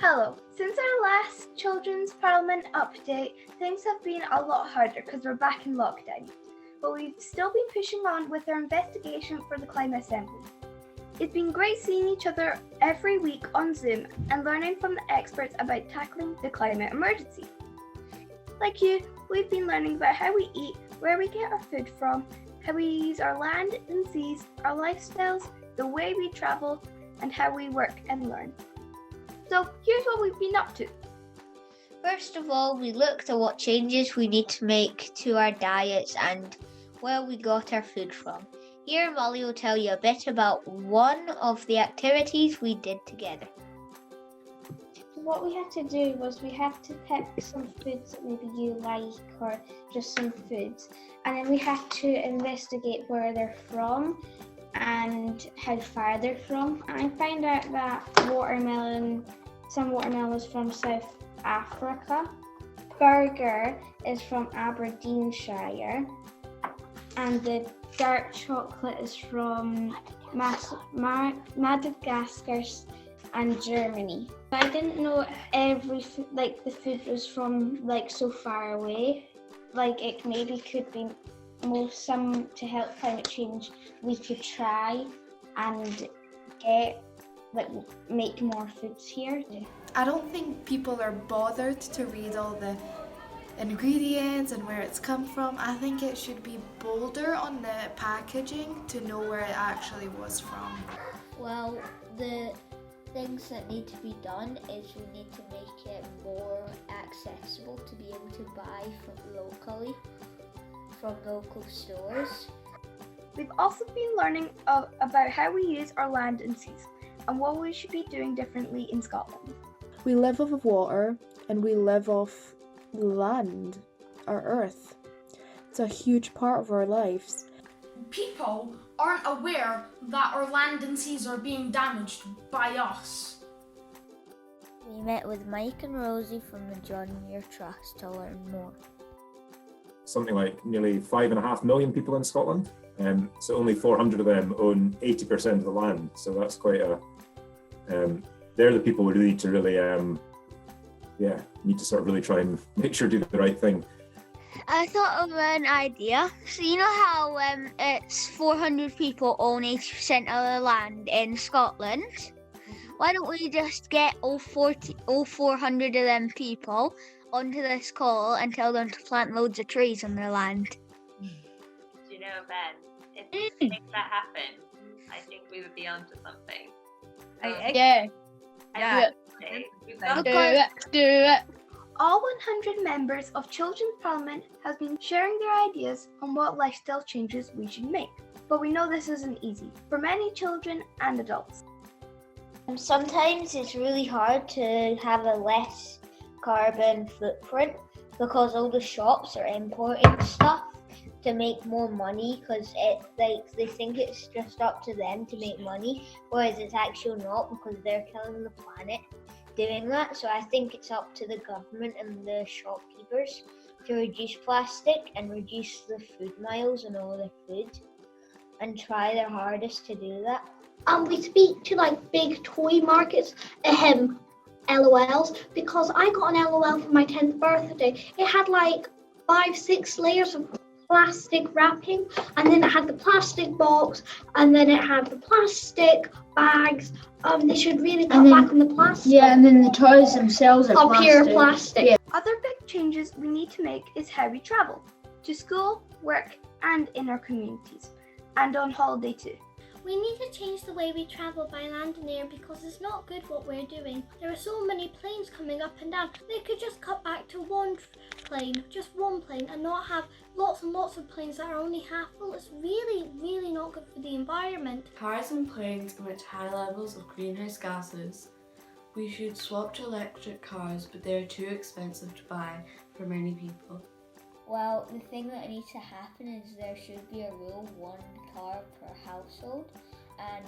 Hello. Since our last Children's Parliament update, things have been a lot harder because we're back in lockdown. But we've still been pushing on with our investigation for the Climate Assembly. It's been great seeing each other every week on Zoom and learning from the experts about tackling the climate emergency. Like you, we've been learning about how we eat, where we get our food from, how we use our land and seas, our lifestyles, the way we travel, and how we work and learn. So here's what we've been up to. First of all, we looked at what changes we need to make to our diets and where we got our food from. Here, Molly will tell you a bit about one of the activities we did together. What we had to do was we had to pick some foods that maybe you like or just some foods, and then we had to investigate where they're from and how far they're from. And I found out that some watermelons from South Africa, burger is from Aberdeenshire, and the dark chocolate is from Madagascar and Germany. I didn't know every the food was from so far away. It maybe could be some to help climate change. We could try and get make more foods here. I don't think people are bothered to read all the ingredients and where it's come from. I think it should be bolder on the packaging to know where it actually was from. Well, the things that need to be done is we need to make it more accessible to be able to buy from local stores. We've also been learning about how we use our land and seas and what we should be doing differently in Scotland. We live off of water and we live off land, our earth. It's a huge part of our lives. People aren't aware that our land and seas are being damaged by us. We met with Mike and Rosie from the John Muir Trust to learn more. Something like nearly 5.5 million people in Scotland, so only 400 of them own 80% of the land. So that's quite a. They're the people we need to really, need to sort of really try and make sure do the right thing. I thought of an idea. So you know how it's 400 people own 80% of the land in Scotland? Why don't we just get all 400 of them people onto this call and tell them to plant loads of trees on their land? Do you know, Ben, if we make that happen, I think we would be onto something. Do it. All 100 members of Children's Parliament have been sharing their ideas on what lifestyle changes we should make. But we know this isn't easy for many children and adults. Sometimes it's really hard to have a less carbon footprint because all the shops are importing stuff to make more money because they think it's just up to them to make money, whereas it's actually not because they're killing the planet doing that. So I think it's up to the government and the shopkeepers to reduce plastic and reduce the food miles on all their food and try their hardest to do that. We speak to big toy markets, LOLs, because I got an LOL for my 10th birthday. It had 5-6 layers of plastic wrapping, and then it had the plastic box, and then it had the plastic bags. They should really cut back on the plastic. Yeah, and then the toys themselves are pure plastic. Yeah. Other big changes we need to make is how we travel, to school, work, and in our communities, and on holiday too. We need to change the way we travel by land and air because it's not good what we're doing. There are so many planes coming up and down. They could just cut back to just one plane, and not have lots and lots of planes that are only half full. It's really, really not good for the environment. Cars and planes emit high levels of greenhouse gases. We should swap to electric cars, but they are too expensive to buy for many people. Well, the thing that needs to happen is there should be a rule, 1 car per household, and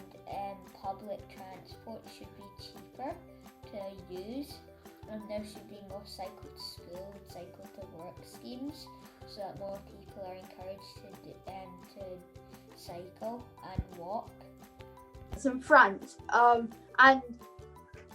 public transport should be cheaper to use, and there should be more cycle to school and cycle to work schemes so that more people are encouraged to cycle and walk. In France, and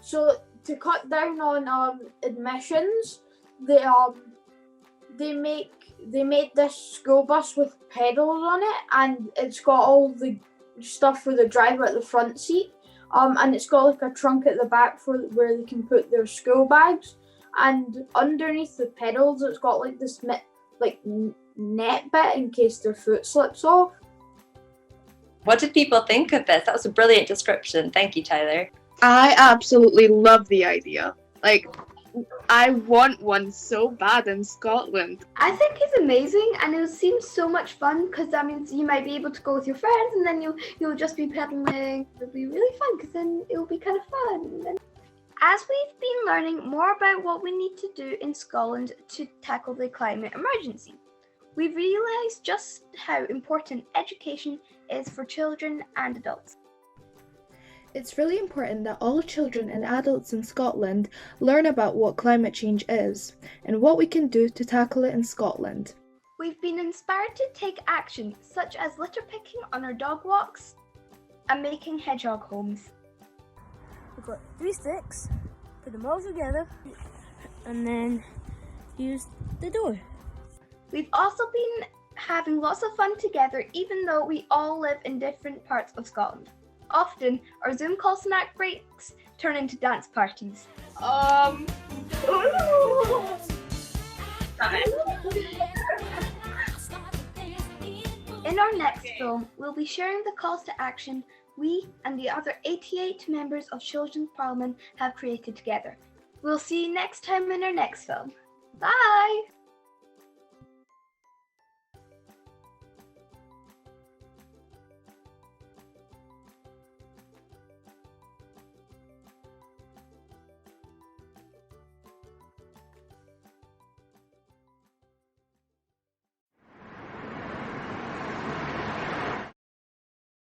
so to cut down on admissions, they made this school bus with pedals on it, and it's got all the stuff for the driver at the front seat. And it's got like a trunk at the back for where they can put their school bags. And underneath the pedals, it's got like this net bit in case their foot slips off. What did people think of this? That was a brilliant description. Thank you, Tyler. I absolutely love the idea. Like, I want one so bad in Scotland. I think it's amazing, and it seems so much fun because that means you might be able to go with your friends, and then you'll just be pedaling. It'll be really fun because then it'll be kind of fun. As we've been learning more about what we need to do in Scotland to tackle the climate emergency, we've realised just how important education is for children and adults. It's really important that all children and adults in Scotland learn about what climate change is and what we can do to tackle it in Scotland. We've been inspired to take action such as litter picking on our dog walks and making hedgehog homes. We've got 3 sticks, put them all together, and then use the door. We've also been having lots of fun together even though we all live in different parts of Scotland. Often, our Zoom call snack breaks turn into dance parties. In our next film, we'll be sharing the calls to action we and the other 88 members of Children's Parliament have created together. We'll see you next time in our next film. Bye!